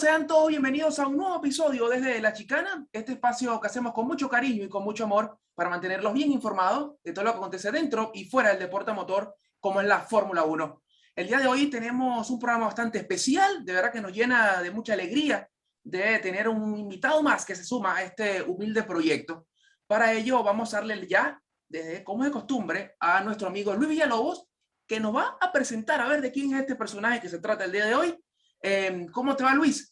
sean todos bienvenidos a un nuevo episodio desde La Chicana, este espacio que hacemos con mucho cariño y con mucho amor para mantenerlos bien informados de todo lo que acontece dentro y fuera del deporte motor, como es la Fórmula 1. El día de hoy tenemos un programa bastante especial, de verdad que nos llena de mucha alegría de tener un invitado más que se suma a este humilde proyecto. Para ello vamos a darle ya, desde como de costumbre, a nuestro amigo Luis Villalobos, que nos va a presentar a ver de quién es este personaje que se trata el día de hoy. ¿Cómo te va, Luis?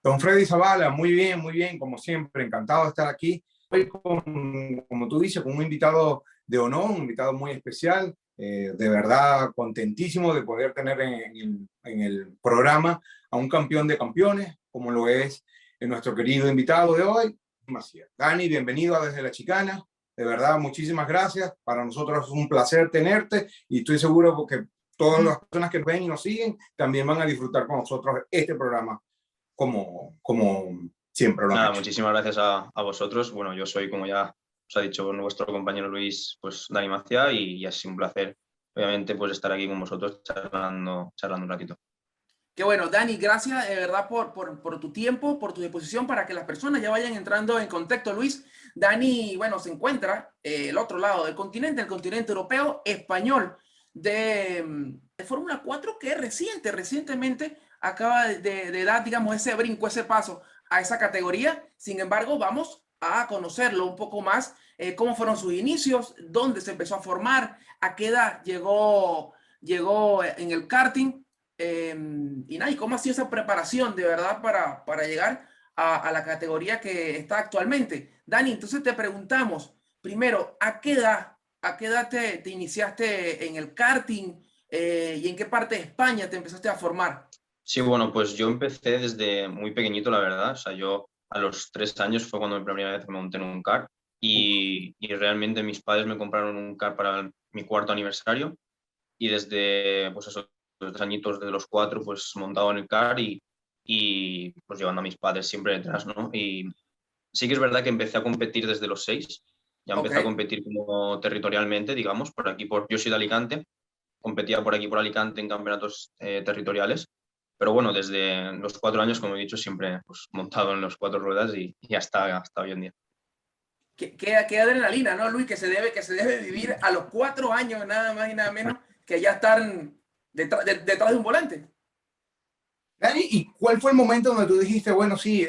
Don Freddy Zavala, muy bien, como siempre, encantado de estar aquí. Hoy, como tú dices, con un invitado de honor, un invitado muy especial, de verdad contentísimo de poder tener en el programa a un campeón de campeones, como lo es nuestro querido invitado de hoy, Macías. Dani, bienvenido a Desde la Chicana, de verdad, muchísimas gracias. Para nosotros es un placer tenerte y estoy seguro porque todas las personas que ven y nos siguen también van a disfrutar con nosotros este programa como siempre lo han Nada, hecho. muchísimas gracias a vosotros. Bueno, yo soy, como ya os ha dicho nuestro compañero Luis, pues Dani Maciá, y ha sido un placer, obviamente, pues estar aquí con vosotros charlando un ratito. Qué bueno, Dani, gracias de verdad por tu tiempo, por tu disposición para que las personas ya vayan entrando en contexto, Luis. Dani, bueno, se encuentra el otro lado del continente, el continente europeo español de Fórmula 4 que recientemente acaba de dar, digamos, ese brinco, ese paso a esa categoría. Sin embargo, vamos a conocerlo un poco más, cómo fueron sus inicios, dónde se empezó a formar, a qué edad llegó en el karting. Y nada, ¿y cómo ha sido esa preparación de verdad para llegar a la categoría que está actualmente? Dani, entonces te preguntamos, primero, a qué edad te iniciaste en el karting y en qué parte de España te empezaste a formar? Sí, bueno, pues yo empecé desde muy pequeñito, la verdad. O sea, yo a los 3 años fue cuando la primera vez me monté en un kart y realmente mis padres me compraron un kart para mi cuarto aniversario y desde, pues esos 3 añitos, desde los 4, pues montado en el kart y pues llevando a mis padres siempre detrás, ¿no? Y sí que es verdad que empecé a competir desde los 6, ya Ok. empecé a competir como territorialmente, digamos, por aquí, yo soy de Alicante, competía por aquí por Alicante en campeonatos territoriales, pero bueno, desde los 4 años, como he dicho, siempre pues, montado en los 4 ruedas y hasta hoy en día. Qué adrenalina, ¿no, Luis? Que se debe vivir a los 4 años, nada más y nada menos, que ya están detrás de un volante. Dani, ¿y cuál fue el momento donde tú dijiste, bueno, sí,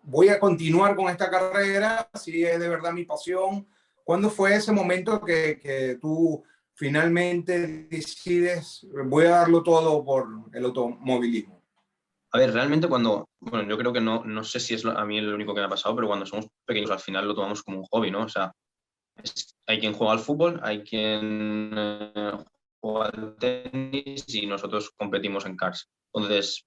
voy a continuar con esta carrera, si es de verdad mi pasión? ¿Cuándo fue ese momento que tú finalmente decides, voy a darlo todo por el automovilismo? A ver, realmente bueno, yo creo que no sé si es a mí el único que me ha pasado, pero cuando somos pequeños al final lo tomamos como un hobby, ¿no? O sea, hay quien juega al fútbol, hay quien juega al tenis y nosotros competimos en karts. Entonces,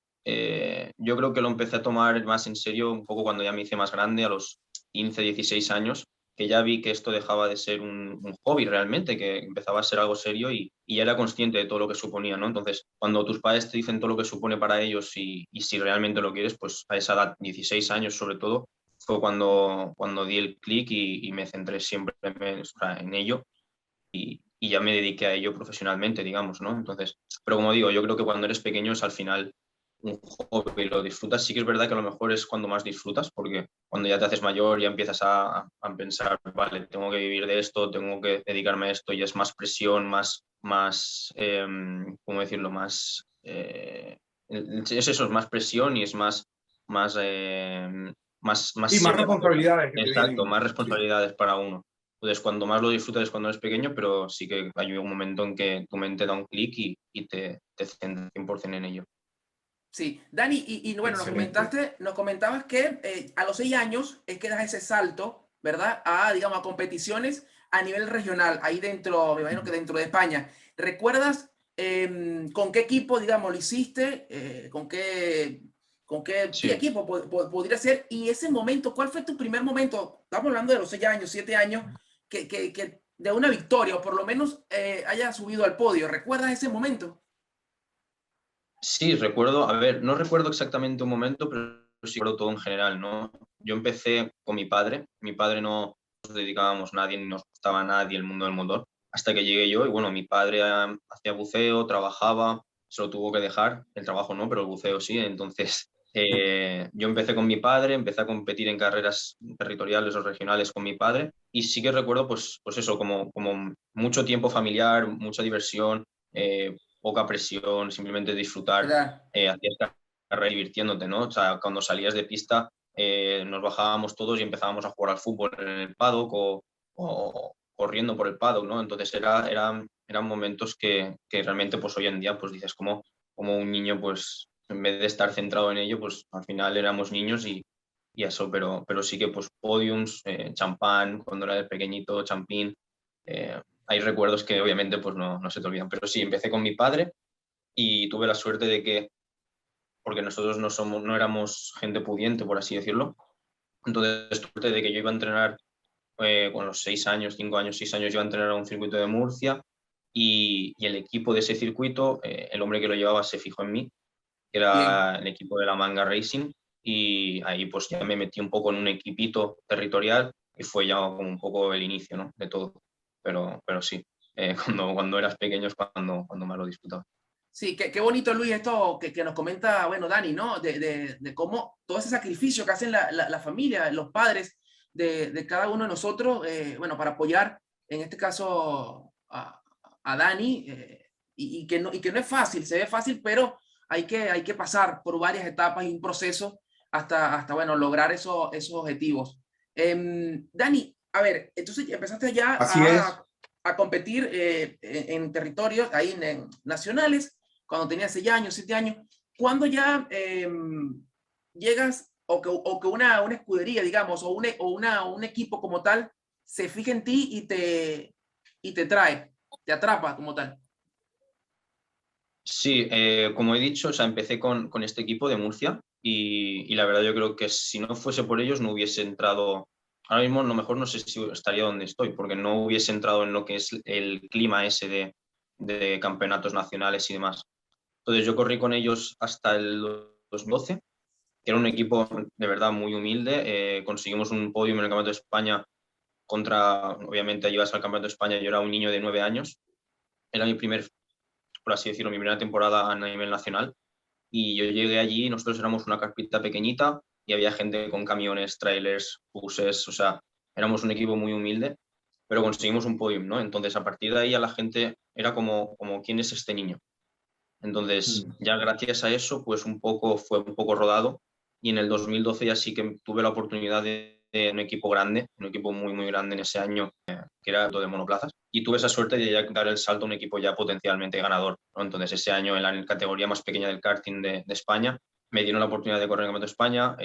yo creo que lo empecé a tomar más en serio un poco cuando ya me hice más grande, a los 15, 16 años, que ya vi que esto dejaba de ser un hobby realmente, que empezaba a ser algo serio y ya era consciente de todo lo que suponía, ¿no? Entonces, cuando tus padres te dicen todo lo que supone para ellos y si realmente lo quieres, pues a esa edad, 16 años sobre todo, fue cuando di el clic y me centré siempre o sea, en ello y ya me dediqué a ello profesionalmente, digamos, ¿no? Entonces, pero como digo, yo creo que cuando eres pequeño es al final un hobby, lo disfrutas. Sí que es verdad que a lo mejor es cuando más disfrutas, porque cuando ya te haces mayor ya empiezas a pensar, vale, tengo que vivir de esto, tengo que dedicarme a esto y es más presión, ¿cómo decirlo? Es eso, es más presión y es más Sí, más serio. responsabilidades que te Exacto, vienen. más Sí. responsabilidades para uno. Entonces, cuando más lo disfrutas es cuando eres pequeño, pero sí que hay un momento en que tu mente da un clic y te centras 100% en ello. Sí, Dani, y bueno, Excelente. nos comentabas que a los 6 años es que das ese salto, ¿verdad? Digamos, a competiciones a nivel regional, ahí dentro, me imagino que dentro de España. ¿Recuerdas con qué equipo, digamos, lo hiciste? ¿Con qué sí, Sí, equipo podría ser? Y ese momento, ¿cuál fue tu primer momento? Estamos hablando de los 6 años, 7 años, que de una victoria, o por lo menos haya subido al podio. ¿Recuerdas ese momento? sí, recuerdo, a ver, no recuerdo exactamente un momento, pero sí recuerdo todo en general, ¿no? Yo empecé con mi padre no nos dedicábamos nadie ni nos gustaba a nadie el mundo del motor, hasta que llegué yo y bueno, mi padre hacía buceo, trabajaba se lo tuvo que dejar, el trabajo no, pero el buceo sí. Entonces, yo empecé con mi padre, empecé a competir en carreras territoriales o regionales con mi padre y sí que recuerdo pues eso, como mucho tiempo familiar, mucha diversión, poca presión, simplemente disfrutar, Claro. hacías carrera divirtiéndote, ¿no? O sea, cuando salías de pista nos bajábamos todos y empezábamos a jugar al fútbol en el paddock o corriendo por el paddock, ¿no? Entonces eran momentos que realmente pues hoy en día pues dices como un niño pues en vez de estar centrado en ello pues al final éramos niños y eso, pero sí que pues podiums, champán, cuando era pequeñito, champín, hay recuerdos que obviamente pues no se te olvidan, pero sí, empecé con mi padre y tuve la suerte de que, porque nosotros no éramos gente pudiente, por así decirlo, entonces suerte de que yo iba a entrenar con los 6 años, 5 años, 6 años, iba a entrenar a un circuito de Murcia y el equipo de ese circuito, el hombre que lo llevaba se fijó en mí, que Bien. era el equipo de la Manga Racing, y ahí pues ya me metí un poco en un equipito territorial y fue ya como un poco el inicio, ¿no? De todo. Pero sí, cuando eras pequeño es cuando más lo disfrutaba. Sí, qué bonito, Luis, esto que nos comenta, bueno, Dani, ¿no? De cómo todo ese sacrificio que hacen la familia, los padres de cada uno de nosotros, bueno, para apoyar, en este caso, a Dani, y que no es fácil, se ve fácil, pero hay que pasar por varias etapas y un proceso hasta bueno, lograr esos objetivos. Dani, a ver, entonces empezaste ya Así es. a competir en territorios, ahí en nacionales, cuando tenías 6 años, 7 años, ¿cuándo ya llegas o que una escudería, digamos, un equipo como tal se fija en ti y te trae, te atrapa como tal? Sí, como he dicho, o sea, empecé con este equipo de Murcia y la verdad yo creo que si no fuese por ellos no hubiese entrado, ahora mismo a lo mejor no sé si estaría donde estoy, porque no hubiese entrado en lo que es el clima ese de campeonatos nacionales y demás. Entonces yo corrí con ellos hasta el 2012, que era un equipo de verdad muy humilde. Conseguimos un podio en el Campeonato de España contra, obviamente allí vas al Campeonato de España, yo era un niño de 9 años, era mi primer, por así decirlo, mi primera temporada a nivel nacional. Y yo llegué allí y nosotros éramos una carpita pequeñita y había gente con camiones, trailers, buses, o sea, éramos un equipo muy humilde, pero conseguimos un podium, ¿no? Entonces, a partir de ahí a la gente era como ¿quién es este niño? Entonces, Mm. ya gracias a eso, pues fue un poco rodado y en el 2012 ya sí que tuve la oportunidad de un equipo grande, un equipo muy, muy grande en ese año, que era todo de monoplazas, y tuve esa suerte de ya dar el salto a un equipo ya potencialmente ganador, ¿no? Entonces, ese año en la categoría más pequeña del karting de España, me dieron la oportunidad de correr en el Campeonato de España,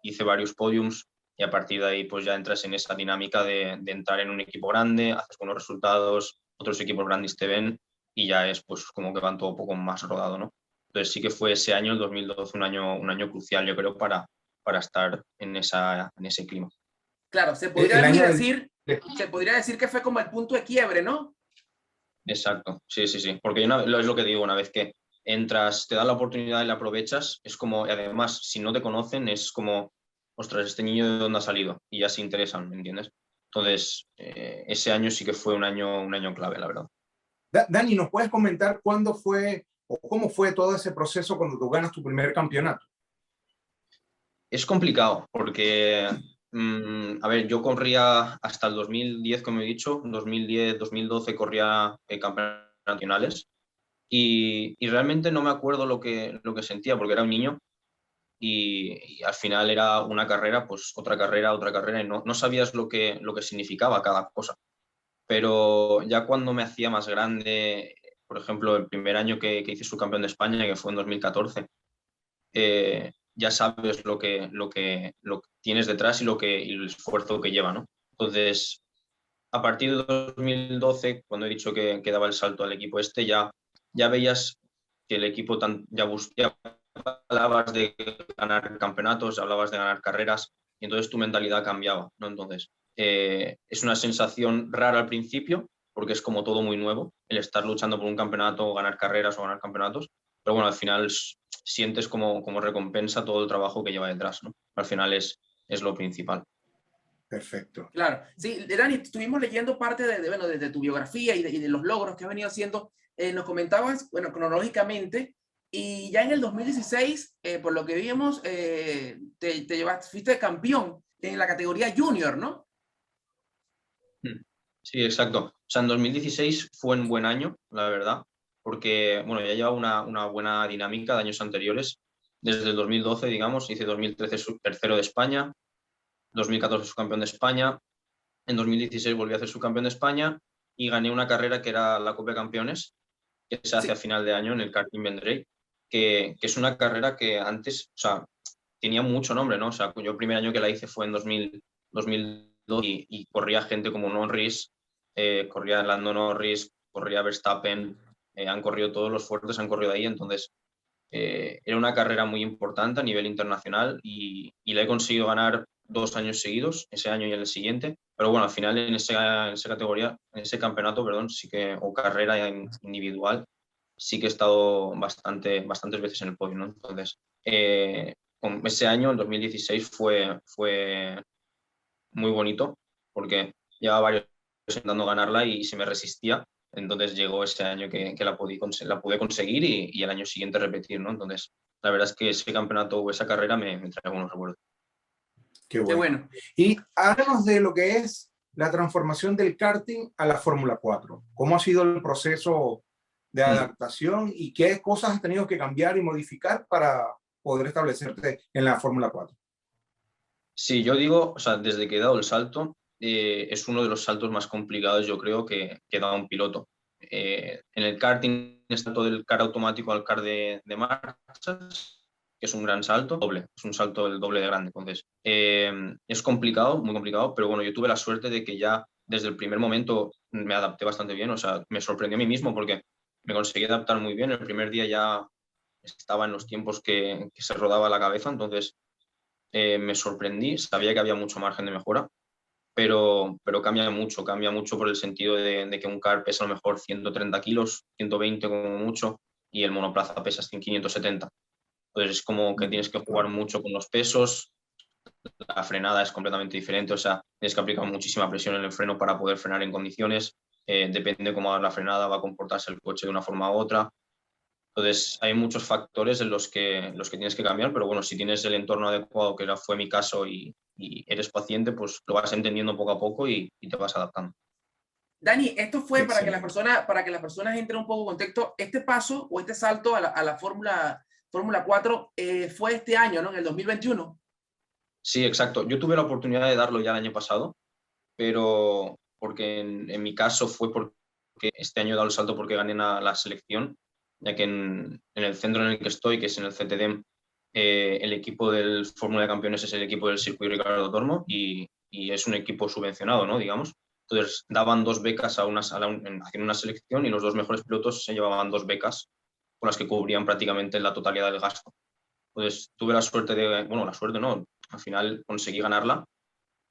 hice varios podiums y a partir de ahí pues ya entras en esa dinámica de entrar en un equipo grande, haces buenos resultados, otros equipos grandes te ven y ya es pues como que van todo un poco más rodado, ¿no? Entonces sí que fue ese año, el 2012, un año crucial, yo creo, para estar en ese clima. Claro, El año del... se podría decir que fue como el punto de quiebre, ¿no? Exacto, sí, sí, sí, porque es lo que digo, una vez que entras, te dan la oportunidad y la aprovechas, es como, y además, si no te conocen, es como, ostras, este niño de dónde ha salido, y ya se interesan, ¿me entiendes? Entonces, ese año sí que fue un año clave, la verdad. Dani, ¿nos puedes comentar cuándo fue o cómo fue todo ese proceso cuando tú ganas tu primer campeonato? Es complicado porque, a ver, yo corría hasta el 2010, como he dicho, 2010, 2012 corría campeonatos nacionales y realmente no me acuerdo lo que sentía porque era un niño y al final era una carrera, pues otra carrera y no sabías lo que significaba cada cosa. Pero ya cuando me hacía más grande, por ejemplo, el primer año que hice subcampeón de España, que fue en 2014, ya sabes lo que tienes detrás y el esfuerzo que lleva, ¿no? Entonces, a partir de 2012, cuando he dicho que daba el salto al equipo este, ya veías que el equipo ya hablabas de ganar campeonatos, hablabas de ganar carreras, y entonces tu mentalidad cambiaba, ¿no? Entonces, es una sensación rara al principio, porque es como todo muy nuevo, el estar luchando por un campeonato, ganar carreras o ganar campeonatos, pero bueno, al final sientes como recompensa todo el trabajo que lleva detrás, ¿no? Al final es lo principal. Perfecto. Claro, sí, Dani, estuvimos leyendo parte bueno, de tu biografía y de los logros que has venido haciendo. Nos comentabas, bueno, cronológicamente, Y ya en el 2016, por lo que vimos, fuiste campeón en la categoría junior, ¿no? Sí, exacto. O sea, en 2016 fue un buen año, la verdad, porque bueno, ya llevaba una buena dinámica de años anteriores. Desde el 2012, digamos, hice 2013 tercero de España, 2014 subcampeón de España, en 2016 volví a ser subcampeón de España y gané una carrera que era la Copa de Campeones, que se hace Sí. a final de año en el Karting Vendrell, que es una carrera que antes, o sea, tenía mucho nombre, ¿no? O sea, yo el primer año que la hice fue en 2002 y corría gente como Norris, corría Lando Norris, corría Verstappen, han corrido todos los fuertes, han corrido ahí, entonces era una carrera muy importante a nivel internacional y la he conseguido ganar 2 años seguidos, ese año y el siguiente, pero bueno, al final en esa categoría, en ese campeonato, perdón, sí que, o carrera individual, sí que he estado bastantes veces en el podio, ¿no? Entonces, con ese año, el 2016, fue muy bonito porque llevaba varios años intentando ganarla y se me resistía. Entonces llegó ese año que la pude conseguir y el año siguiente repetir, ¿no? Entonces, la verdad es que ese campeonato o esa carrera me trae buenos recuerdos. Qué Qué bueno. bueno. Y háblanos de lo que es la transformación del karting a la Fórmula 4. ¿Cómo ha sido el proceso de adaptación y qué cosas has tenido que cambiar y modificar para poder establecerte en la Fórmula 4? Sí, yo digo, o sea, desde que he dado el salto, es uno de los saltos más complicados, yo creo, que da un piloto. En el karting está todo el car automático al car de marchas, que es un gran salto, doble, es un salto el doble de grande. Entonces, es complicado, muy complicado, pero bueno, yo tuve la suerte de que ya desde el primer momento me adapté bastante bien, o sea, me sorprendió a mí mismo porque me conseguí adaptar muy bien. El primer día ya estaba en los tiempos que se rodaba la cabeza, entonces me sorprendí, sabía que había mucho margen de mejora, pero cambia mucho por el sentido de que un car pesa a lo mejor 130 kilos, 120 como mucho, y el monoplaza pesa 570. Entonces es como que tienes que jugar mucho con los pesos, la frenada es completamente diferente, o sea, tienes que aplicar muchísima presión en el freno para poder frenar en condiciones, depende de cómo hagas la frenada, va a comportarse el coche de una forma u otra. Entonces, hay muchos factores en los que tienes que cambiar, pero bueno, si tienes el entorno adecuado, que fue mi caso, y eres paciente, pues lo vas entendiendo poco a poco y te vas adaptando. Dani, esto fue Excelente. para que las personas entren un poco en contexto. Este paso o este salto a la Fórmula 4 fue este año, ¿no? En el 2021. Sí, exacto. Yo tuve la oportunidad de darlo ya el año pasado, pero porque en mi caso fue porque este año he dado el salto porque gané la selección, ya que en el centro en el que estoy, que es en el CTDEM, el equipo del Fórmula de Campeones es el equipo del Circuito Ricardo Tormo y es un equipo subvencionado, ¿no? Digamos. Entonces daban 2 becas haciendo una selección y los 2 mejores pilotos se llevaban 2 becas con las que cubrían prácticamente la totalidad del gasto. Entonces tuve la suerte bueno, la suerte no, al final conseguí ganarla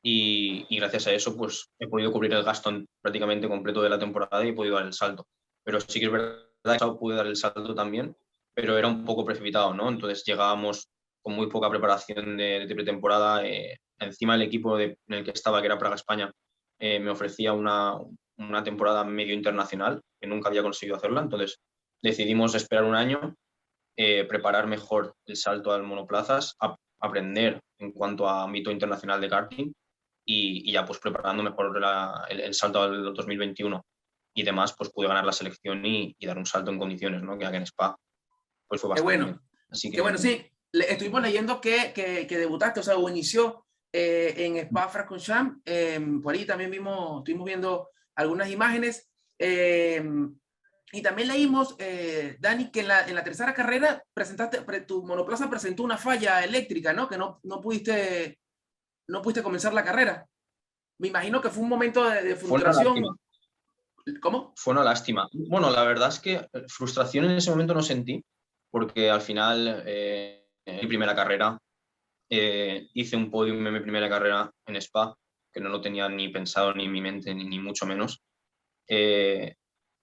y gracias a eso pues he podido cubrir el gasto prácticamente completo de la temporada y he podido dar el salto. Pero sí que es verdad que pude dar el salto también, pero era un poco precipitado, ¿no? Entonces llegábamos con muy poca preparación de pretemporada. Encima el equipo en el que estaba, que era Praga España, me ofrecía una temporada medio internacional, que nunca había conseguido hacerla. Entonces decidimos esperar un año, preparar mejor el salto al monoplazas, aprender en cuanto a ámbito internacional de karting y ya pues preparando mejor el salto al 2021 y demás, pues pude ganar la selección y dar un salto en condiciones, ¿no? Que aquí en Spa pues fue Qué bastante bien. bueno. Así Qué que bueno, sí. Estuvimos leyendo que debutaste, o sea, o inició en Spa-Francorchamps. Por ahí también estuvimos viendo algunas imágenes. Y también leímos, Dani, que en la tercera carrera tu monoplaza presentó una falla eléctrica, ¿no? Que no pudiste comenzar la carrera. Me imagino que fue un momento de fue una lástima, frustración. ¿Cómo? fue una lástima. Bueno, la verdad es que frustración en ese momento no sentí, porque al final en mi primera carrera hice un podium en mi primera carrera en Spa, que no lo tenía ni pensado ni en mi mente, ni mucho menos. Eh,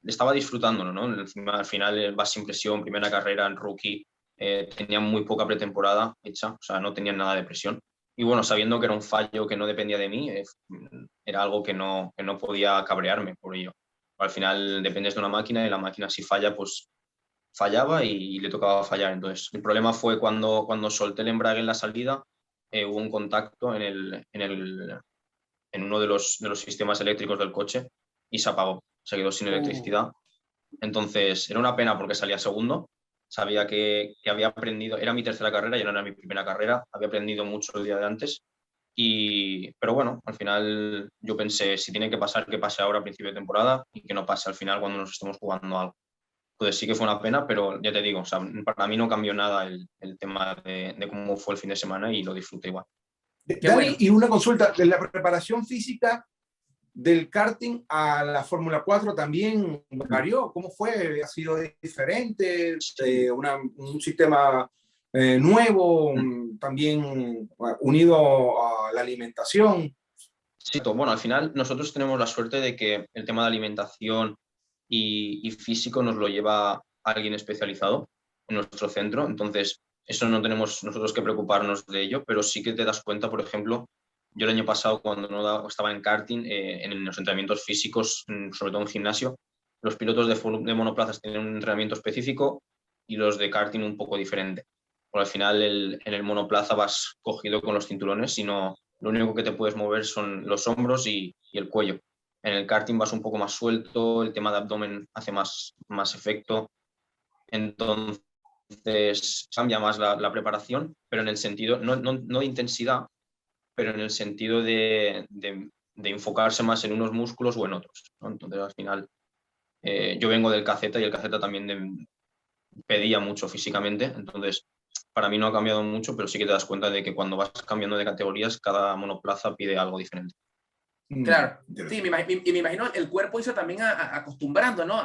Estaba disfrutándolo, ¿no? Encima, al final vas sin presión, primera carrera en rookie, tenía muy poca pretemporada hecha, o sea, no tenía nada de presión. Y bueno, sabiendo que era un fallo que no dependía de mí, era algo que no podía cabrearme por ello. Al final dependes de una máquina y la máquina si falla, pues fallaba y le tocaba fallar. Entonces, el problema fue cuando solté el embrague en la salida, hubo un contacto en uno de los sistemas eléctricos del coche y se apagó, se quedó sin electricidad. Entonces, era una pena porque salía segundo, sabía que había aprendido, era mi tercera carrera, ya no era mi primera carrera, había aprendido mucho el día de antes. Pero bueno, al final yo pensé, si tiene que pasar, que pase ahora a principio de temporada y que no pase al final cuando nos estemos jugando algo. Entonces sí que fue una pena, pero ya te digo, o sea, para mí no cambió nada el tema de cómo fue el fin de semana y lo disfruté igual. Qué Dani, bueno. y una consulta, de la preparación física del karting a la Fórmula 4 también varió. ¿Cómo fue? ¿Ha sido diferente? Un sistema nuevo, también unido a la alimentación. Sí, bueno, al final nosotros tenemos la suerte de que el tema de alimentación y físico nos lo lleva alguien especializado en nuestro centro, entonces eso no tenemos nosotros que preocuparnos de ello, pero sí que te das cuenta, por ejemplo, yo el año pasado cuando no estaba en karting, en los entrenamientos físicos, sobre todo en gimnasio, los pilotos de monoplazas tienen un entrenamiento específico y los de karting un poco diferente. Porque al final en el monoplaza vas cogido con los cinturones y no, lo único que te puedes mover son los hombros y el cuello. En el karting vas un poco más suelto, el tema de abdomen hace más efecto. Entonces cambia más la preparación, pero en el sentido, no de intensidad, pero en el sentido de enfocarse más en unos músculos o en otros, ¿no? Entonces al final yo vengo del caceta y el caceta también pedía mucho físicamente, entonces para mí no ha cambiado mucho, pero sí que te das cuenta de que cuando vas cambiando de categorías, cada monoplaza pide algo diferente. Claro, sí, me imagino el cuerpo hizo también acostumbrando, ¿no?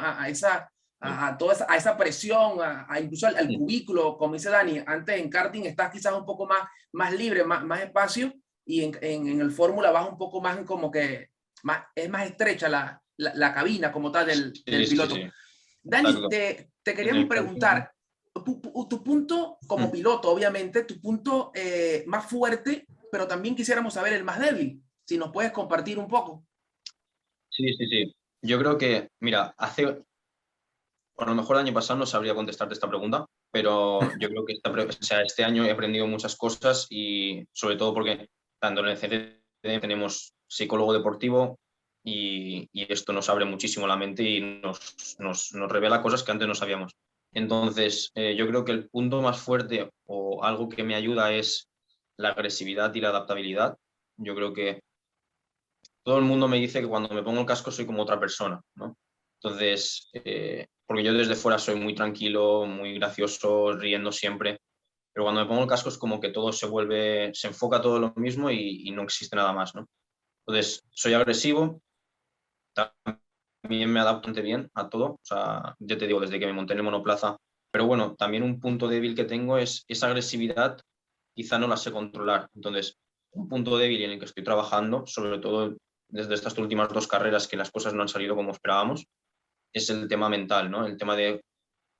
Toda esa presión, incluso al cubículo, como dice Dani, antes en karting estás quizás un poco más libre, más espacio, y en el Fórmula vas un poco más como que es más estrecha la cabina como tal del piloto. Sí. Dani, te queríamos preguntar, tu punto como piloto, obviamente, tu punto más fuerte, pero también quisiéramos saber el más débil. Si nos puedes compartir un poco. Sí. Yo creo que, mira, a lo mejor el año pasado no sabría contestarte esta pregunta, pero yo creo que este año he aprendido muchas cosas y sobre todo porque tanto en el CCD tenemos psicólogo deportivo y esto nos abre muchísimo la mente y nos revela cosas que antes no sabíamos. Entonces, yo creo que el punto más fuerte o algo que me ayuda es la agresividad y la adaptabilidad. Yo creo que todo el mundo me dice que cuando me pongo el casco soy como otra persona, ¿no? Entonces, porque yo desde fuera soy muy tranquilo, muy gracioso, riendo siempre, pero cuando me pongo el casco es como que todo se enfoca todo lo mismo y no existe nada más, ¿no? Entonces, soy agresivo, también me adapto bastante bien a todo, o sea, ya te digo, desde que me monté en el monoplaza, pero bueno, también un punto débil que tengo es esa agresividad, quizá no la sé controlar, entonces, un punto débil en el que estoy trabajando, sobre todo desde estas últimas 2 carreras que las cosas no han salido como esperábamos, es el tema mental, ¿no? El tema de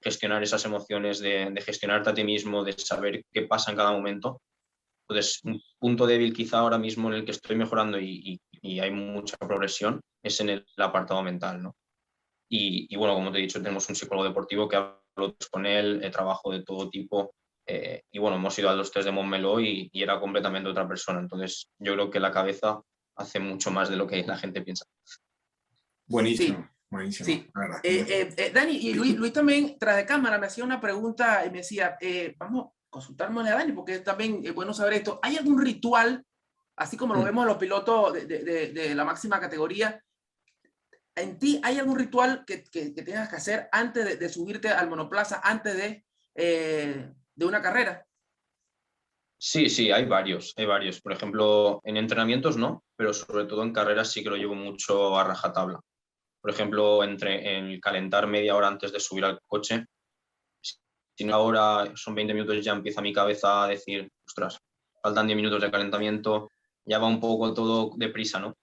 gestionar esas emociones, de gestionarte a ti mismo, de saber qué pasa en cada momento. Entonces, un punto débil quizá ahora mismo en el que estoy mejorando y hay mucha progresión es en el apartado mental, ¿no? Y bueno, como te he dicho, tenemos un psicólogo deportivo que hablo con él, trabajo de todo tipo, y bueno, hemos ido a los test de Montmeló y era completamente otra persona. Entonces, yo creo que la cabeza hace mucho más de lo que la gente piensa. Buenísimo, Sí, buenísimo. sí. Dani, y Luis también, tras de cámara, me hacía una pregunta y me decía, vamos a consultarnos a Dani, porque también es bueno saber esto. ¿Hay algún ritual, así como lo vemos en los pilotos de la máxima categoría, en ti hay algún ritual que tengas que hacer antes de subirte al monoplaza, antes de una carrera? Sí, hay varios. Por ejemplo, en entrenamientos no, pero sobre todo en carreras sí que lo llevo mucho a rajatabla. Por ejemplo, en el calentar media hora antes de subir al coche, si no ahora son 20 minutos ya empieza mi cabeza a decir, ostras, faltan 10 minutos de calentamiento, ya va un poco todo deprisa, ¿no?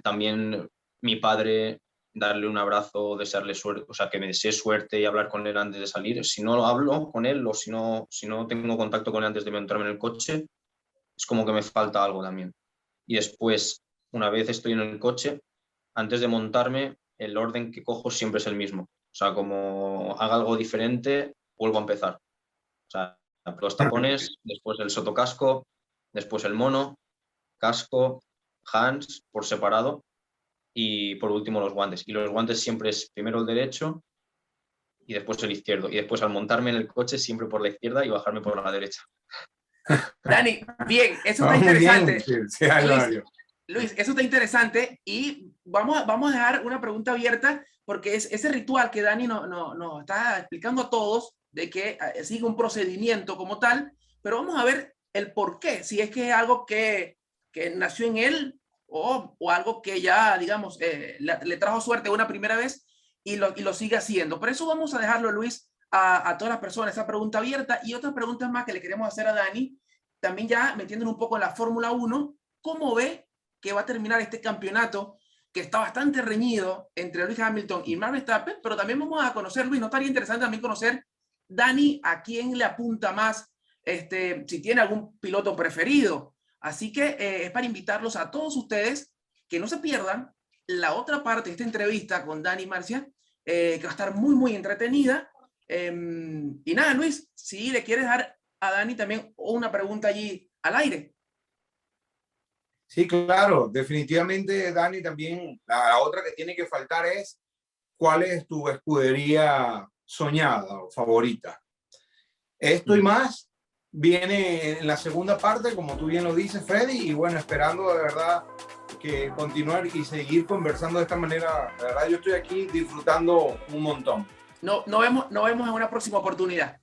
También mi padre, darle un abrazo, desearle suerte, o sea, que me desee suerte y hablar con él antes de salir. Si no hablo con él o si no tengo contacto con él antes de montarme en el coche, es como que me falta algo también. Y después, una vez estoy en el coche, antes de montarme, el orden que cojo siempre es el mismo. O sea, como haga algo diferente, vuelvo a empezar. O sea, los tapones, después el sotocasco, después el mono, casco, hands por separado y por último los guantes. Y los guantes siempre es primero el derecho y después el izquierdo. Y después al montarme en el coche siempre por la izquierda y bajarme por la derecha. Dani, bien, eso está interesante. Luis, eso está interesante y vamos a dejar una pregunta abierta porque es ese ritual que Dani nos está explicando a todos de que sigue un procedimiento como tal, pero vamos a ver el por qué, si es que es algo que nació en él o algo que ya, digamos, le trajo suerte una primera vez y lo sigue haciendo. Por eso vamos a dejarlo, Luis, a todas las personas, esa pregunta abierta y otras preguntas más que le queremos hacer a Dani, también ya metiéndonos un poco en la Fórmula 1, ¿cómo ve que va a terminar este campeonato que está bastante reñido entre Lewis Hamilton y Max Verstappen? Pero también vamos a conocer, Luis, ¿no estaría interesante también conocer, Dani, a quién le apunta más, si tiene algún piloto preferido? Así que es para invitarlos a todos ustedes que no se pierdan la otra parte de esta entrevista con Dani Marcia, que va a estar muy, muy entretenida. Y nada, Luis, si le quieres dar a Dani también una pregunta allí al aire. Sí, claro, definitivamente, Dani, también la otra que tiene que faltar es ¿cuál es tu escudería soñada o favorita? Esto y más viene en la segunda parte, como tú bien lo dices, Freddy, y bueno, esperando de verdad que continuar y seguir conversando de esta manera. De verdad, yo estoy aquí disfrutando un montón. Nos vemos en una próxima oportunidad.